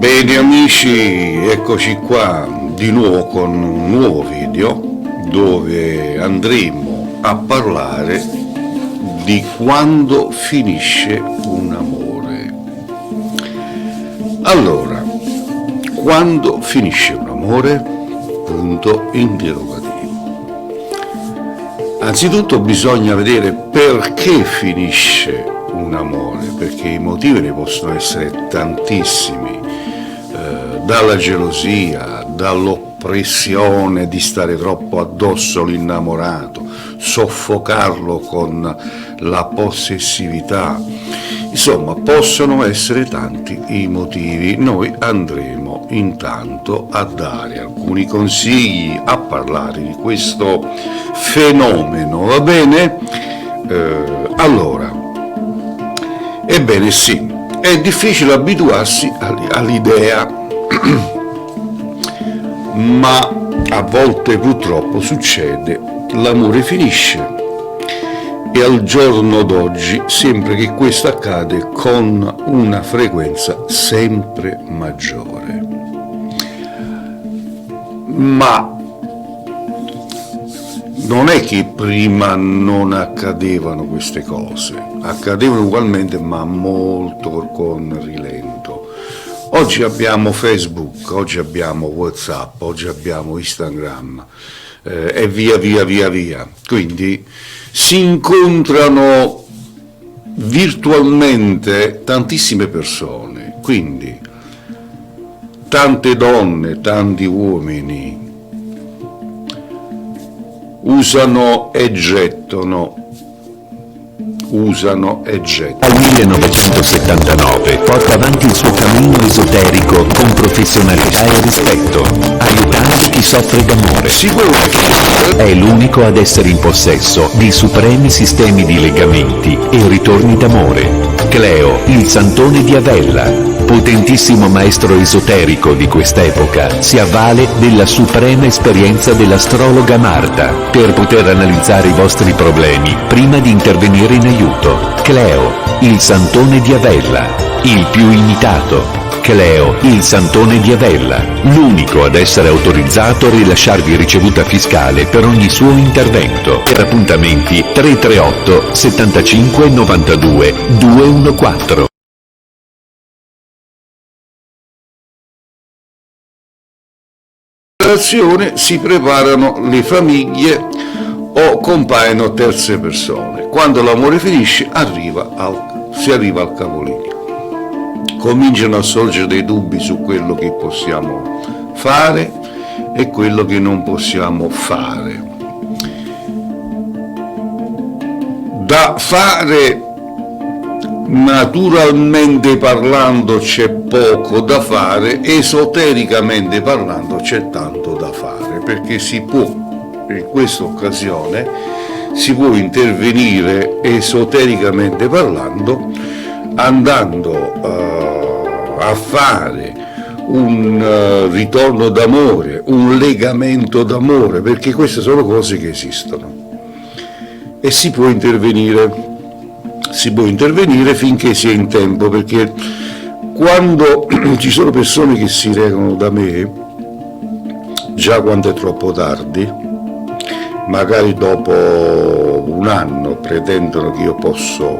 Bene amici, eccoci qua di nuovo con un nuovo video dove andremo a parlare di quando finisce un amore. Allora, quando finisce un amore? Punto interrogativo. Anzitutto bisogna vedere perché finisce un amore, perché i motivi ne possono essere tantissimi. Dalla gelosia, dall'oppressione di stare troppo addosso all'innamorato, soffocarlo con la possessività. Insomma, possono essere tanti i motivi. Noi andremo intanto a dare alcuni consigli, a parlare di questo fenomeno, va bene? Allora, ebbene sì, è difficile abituarsi all'idea ma a volte purtroppo succede, l'amore finisce e al giorno d'oggi sembra che questo accade con una frequenza sempre maggiore. Ma non è che prima non accadevano queste cose, accadevano ugualmente ma molto con rilento. Oggi abbiamo Facebook, oggi abbiamo WhatsApp, oggi abbiamo Instagram e via. Quindi si incontrano virtualmente tantissime persone, quindi tante donne, tanti uomini usano e gettano. Dal 1979 porta avanti il suo cammino esoterico con professionalità e rispetto, aiutando chi soffre d'amore. È l'unico ad essere in possesso di supremi sistemi di legamenti e ritorni d'amore. Cleo, il santone di Avella, potentissimo maestro esoterico di quest'epoca, si avvale della suprema esperienza dell'astrologa Marta per poter analizzare i vostri problemi prima di intervenire in aiuto. Cleo, il santone di Avella, il più imitato. Cleo, il santone di Avella, l'unico ad essere autorizzato a rilasciarvi ricevuta fiscale per ogni suo intervento. Per appuntamenti 338 75 92 214. Si preparano le famiglie o compaiono terze persone. Quando l'amore finisce si arriva al capolinea. Cominciano a sorgere dei dubbi su quello che possiamo fare e quello che non possiamo fare. Da fare, naturalmente parlando, c'è poco da fare, esotericamente parlando c'è tanto da fare, perché si può, in questa occasione, si può intervenire esotericamente parlando, andando a fare un ritorno d'amore, un legamento d'amore, perché queste sono cose che esistono e si può intervenire finché si è in tempo, perché quando ci sono persone che si recano da me, già quando è troppo tardi, magari dopo un anno, pretendono che io posso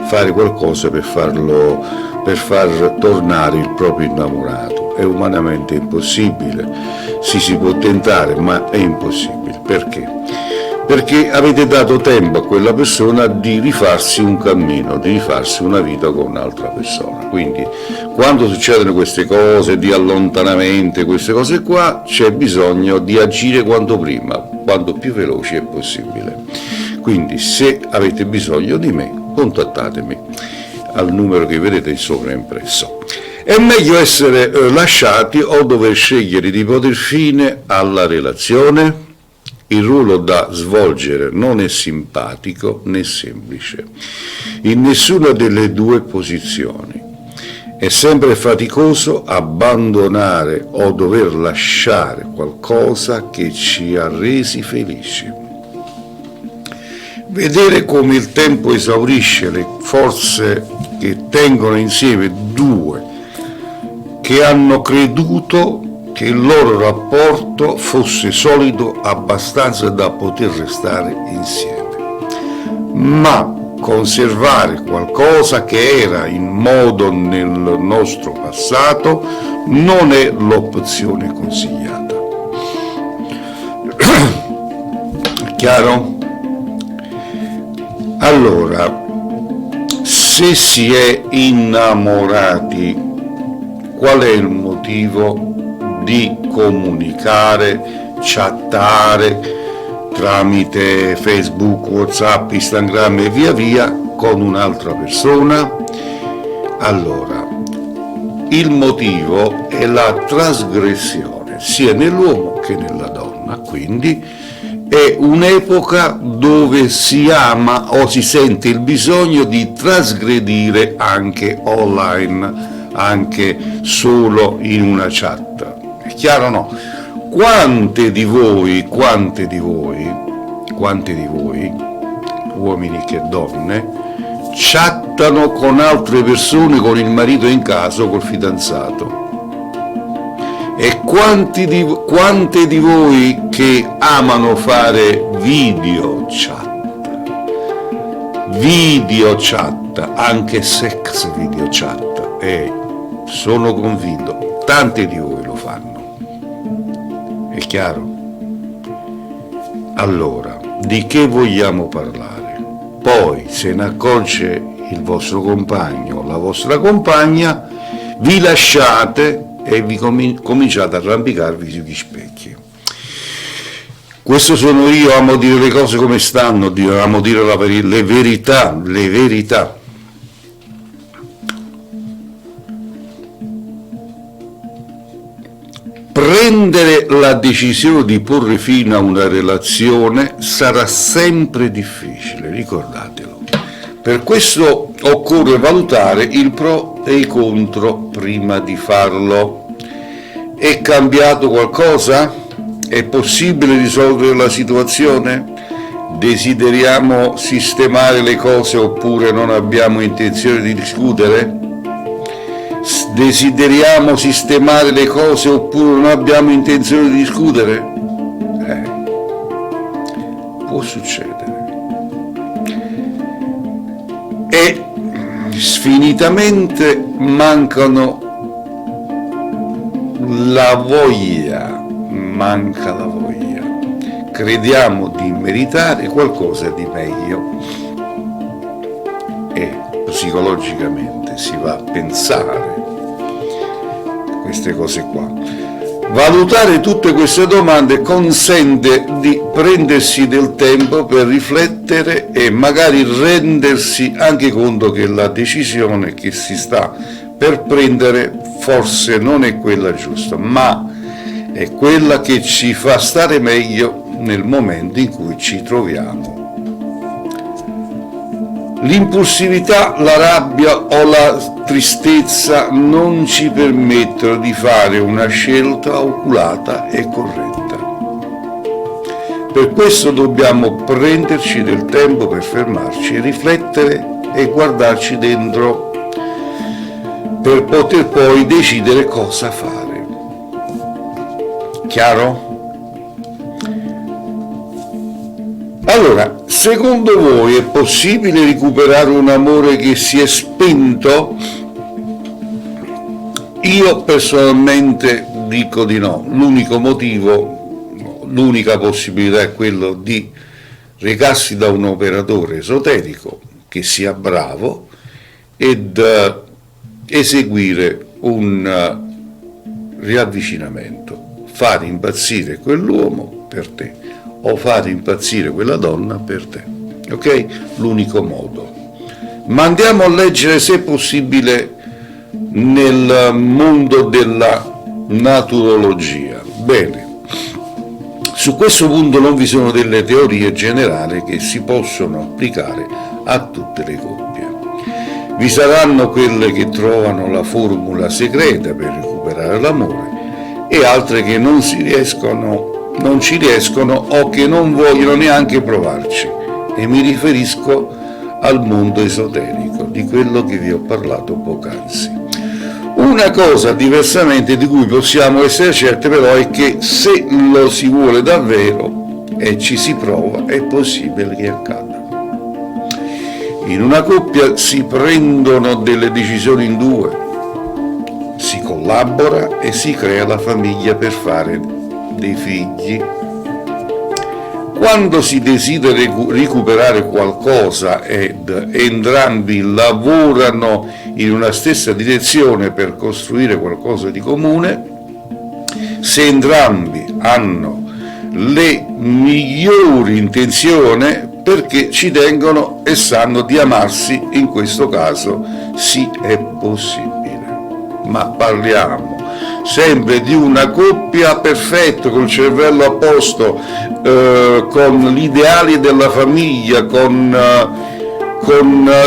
fare qualcosa per far tornare il proprio innamorato. È umanamente impossibile, si può tentare, ma è impossibile. Perché? Perché avete dato tempo a quella persona di rifarsi un cammino, di rifarsi una vita con un'altra persona. Quindi quando succedono queste cose di allontanamento, queste cose qua, c'è bisogno di agire quanto prima, quanto più veloce è possibile. Quindi se avete bisogno di me, contattatemi al numero che vedete sopra impresso. È meglio essere lasciati o dover scegliere di poter fine alla relazione? Il ruolo da svolgere non è simpatico né semplice, in nessuna delle due posizioni. È sempre faticoso abbandonare o dover lasciare qualcosa che ci ha resi felici. Vedere come il tempo esaurisce le forze che tengono insieme due che hanno creduto che il loro rapporto fosse solido abbastanza da poter restare insieme. Ma conservare qualcosa che era in modo nel nostro passato non è l'opzione consigliata. Chiaro? Allora, se si è innamorati, qual è il motivo di comunicare, chattare tramite Facebook, WhatsApp, Instagram e via via con un'altra persona? Allora, il motivo è la trasgressione sia nell'uomo che nella donna, quindi è un'epoca dove si ama o si sente il bisogno di trasgredire anche online, anche solo in una chat. È chiaro o no? Quante di voi, uomini che donne, chattano con altre persone, con il marito in casa o col fidanzato? E quante di voi che amano fare video chat, anche sex video chat, e sono convinto, tante di voi lo fanno. È chiaro? Allora, di che vogliamo parlare? Poi, se ne accorge il vostro compagno o la vostra compagna, vi lasciate e vi cominciate a arrampicarvi sugli specchi. Questo sono io, amo dire le cose come stanno, amo dire le verità. Prendere la decisione di porre fine a una relazione sarà sempre difficile, ricordatelo. Per questo occorre valutare il pro e i contro prima di farlo. È cambiato qualcosa? È possibile risolvere la situazione? Desideriamo sistemare le cose oppure non abbiamo intenzione di discutere? Desideriamo sistemare le cose oppure non abbiamo intenzione di discutere? Può succedere. E sfinitamente mancano la voglia, manca la voglia. Crediamo di meritare qualcosa di meglio e psicologicamente si va a pensare queste cose qua. Valutare tutte queste domande consente di prendersi del tempo per riflettere e magari rendersi anche conto che la decisione che si sta per prendere forse non è quella giusta, ma è quella che ci fa stare meglio nel momento in cui ci troviamo. L'impulsività, la rabbia o la tristezza non ci permettono di fare una scelta oculata e corretta. Per questo dobbiamo prenderci del tempo per fermarci, riflettere e guardarci dentro per poter poi decidere cosa fare. Chiaro? Allora, secondo voi è possibile recuperare un amore che si è spento? Io personalmente dico di no. L'unica possibilità è quello di recarsi da un operatore esoterico che sia bravo ed eseguire un riavvicinamento, fare impazzire quell'uomo per te o fare impazzire quella donna per te, ok? L'unico modo. Ma andiamo a leggere, se possibile, nel mondo della naturologia. Bene, su questo punto non vi sono delle teorie generali che si possono applicare a tutte le coppie. Vi saranno quelle che trovano la formula segreta per recuperare l'amore e altre che non ci riescono o che non vogliono neanche provarci, e mi riferisco al mondo esoterico, di quello che vi ho parlato poc'anzi. Un Una cosa diversamente di cui possiamo essere certi però è che se lo si vuole davvero e ci si prova, è possibile che accada. In una coppia si prendono delle decisioni in due, si collabora e si crea la famiglia per fare dei figli. Quando si desidera recuperare qualcosa ed entrambi lavorano in una stessa direzione per costruire qualcosa di comune, se entrambi hanno le migliori intenzioni, perché ci tengono e sanno di amarsi, in questo caso sì, è possibile. Ma parliamo sempre di una coppia perfetta, col cervello a posto, con gli ideali della famiglia, con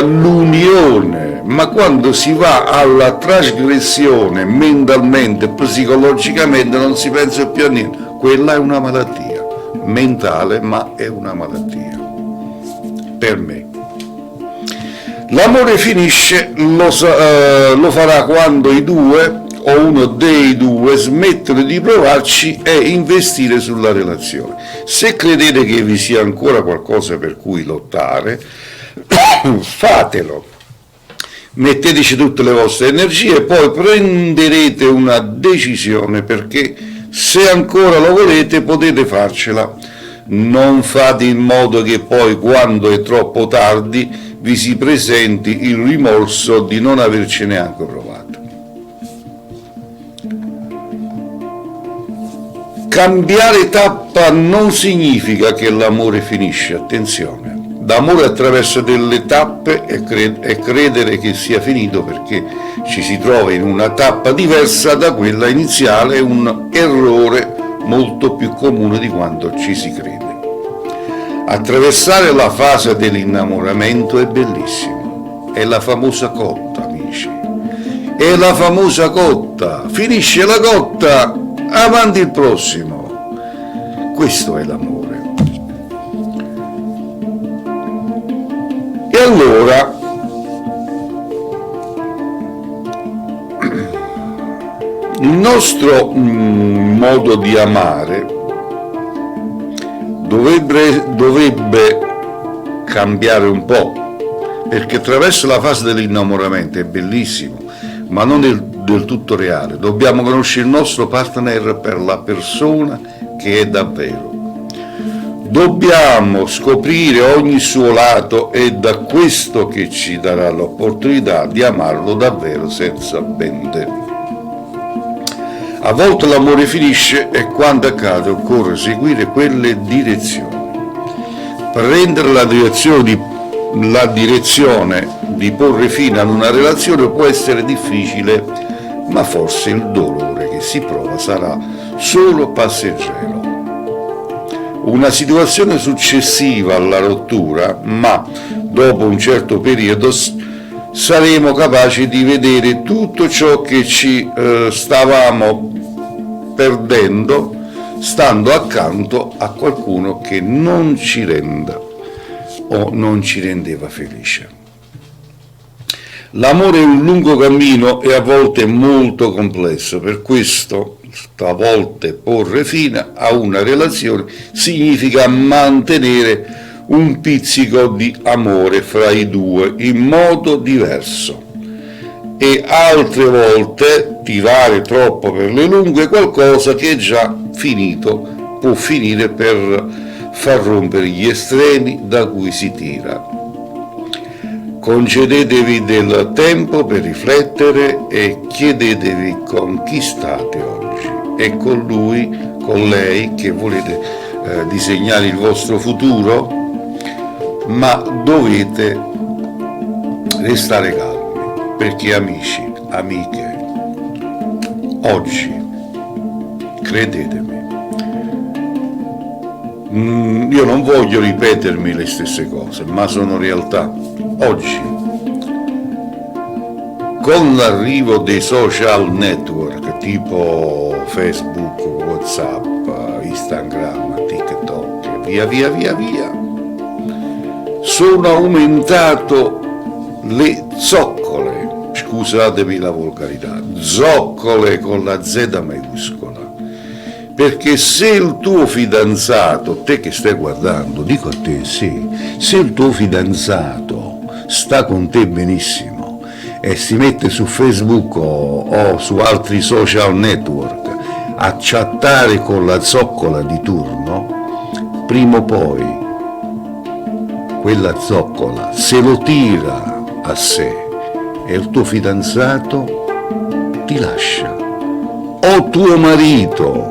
l'unione, ma quando si va alla trasgressione mentalmente, psicologicamente, non si pensa più a niente. Quella è una malattia mentale, ma è una malattia per me. L'amore finisce, lo farà quando i due o uno dei due smettono di provarci e investire sulla relazione. Se credete che vi sia ancora qualcosa per cui lottare, fatelo. Metteteci tutte le vostre energie e poi prenderete una decisione, perché se ancora lo volete potete farcela. Non fate in modo che poi, quando è troppo tardi, vi si presenti il rimorso di non averci neanche provato. Cambiare tappa non significa che l'amore finisce, attenzione. L'amore attraversa delle tappe e credere che sia finito perché ci si trova in una tappa diversa da quella iniziale è un errore molto più comune di quanto ci si crede. Attraversare la fase dell'innamoramento è bellissimo, è la famosa cotta, amici, è la famosa cotta, finisce la cotta, avanti il prossimo, questo è l'amore. E allora, il nostro modo di amare dovrebbe cambiare un po', perché attraverso la fase dell'innamoramento è bellissimo, ma non del tutto reale. Dobbiamo conoscere il nostro partner per la persona che è davvero. Dobbiamo scoprire ogni suo lato e da questo che ci darà l'opportunità di amarlo davvero senza bende. A volte l'amore finisce e quando accade occorre seguire quelle direzioni. Prendere la direzione di porre fine ad una relazione può essere difficile, ma forse il dolore che si prova sarà solo passeggero. Una situazione successiva alla rottura, ma dopo un certo periodo saremo capaci di vedere tutto ciò che ci stavamo perdendo stando accanto a qualcuno che non ci renda o non ci rendeva felice. L'amore è un lungo cammino e a volte molto complesso, per questo a volte porre fine a una relazione significa mantenere un pizzico di amore fra i due in modo diverso e altre volte tirare troppo per le lunghe qualcosa che è già finito può finire per far rompere gli estremi da cui si tira. Concedetevi del tempo per riflettere e chiedetevi con chi state oggi. È con lui, con lei che volete disegnare il vostro futuro, ma dovete restare calmi, perché amici, amiche, oggi, credetemi, io non voglio ripetermi le stesse cose, ma sono realtà. Oggi, con l'arrivo dei social network tipo Facebook, WhatsApp, Instagram, TikTok, via, sono aumentato le zoccole, scusatemi la volgarità, zoccole con la Z maiuscola. Perché se il tuo fidanzato, te che stai guardando, dico a te sì, se il tuo fidanzato sta con te benissimo e si mette su Facebook o su altri social network a chattare con la zoccola di turno, prima o poi quella zoccola se lo tira a sé e il tuo fidanzato ti lascia, o tuo marito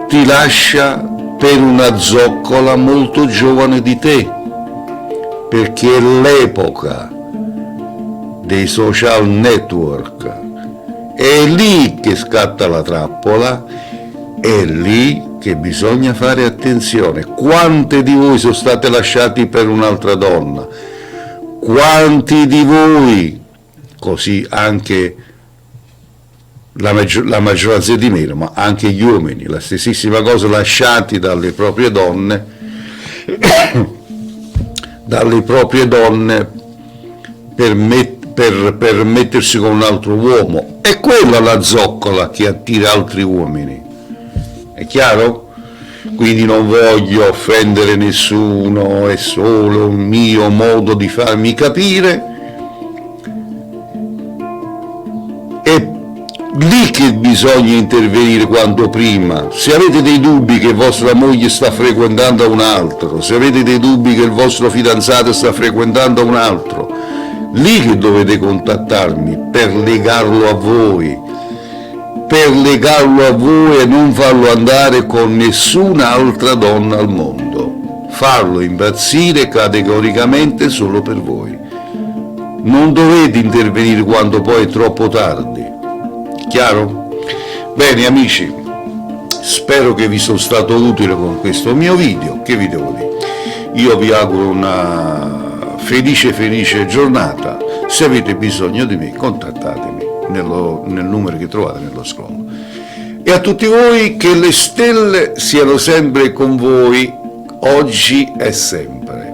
ti lascia per una zoccola molto giovane di te, perché è l'epoca dei social network, è lì che scatta la trappola, è lì che bisogna fare attenzione. Quante di voi sono state lasciati per un'altra donna? Quanti di voi, così anche la maggioranza di meno, ma anche gli uomini, la stessissima cosa, lasciati dalle proprie donne, per mettersi con un altro uomo. È quella la zoccola che attira altri uomini, è chiaro? Quindi non voglio offendere nessuno, è solo un mio modo di farmi capire. È lì che bisogna intervenire quanto prima. Se avete dei dubbi che vostra moglie sta frequentando un altro, se avete dei dubbi che il vostro fidanzato sta frequentando un altro, lì che dovete contattarmi per legarlo a voi, e non farlo andare con nessun'altra donna al mondo, farlo impazzire categoricamente solo per voi. Non dovete intervenire quando poi è troppo tardi, chiaro? Bene amici, spero che vi sono stato utile con questo mio video. Che vi devo dire? Io vi auguro una felice giornata. Se avete bisogno di me, contattatemi nel numero che trovate nello scroll. E a tutti voi, che le stelle siano sempre con voi, oggi e sempre.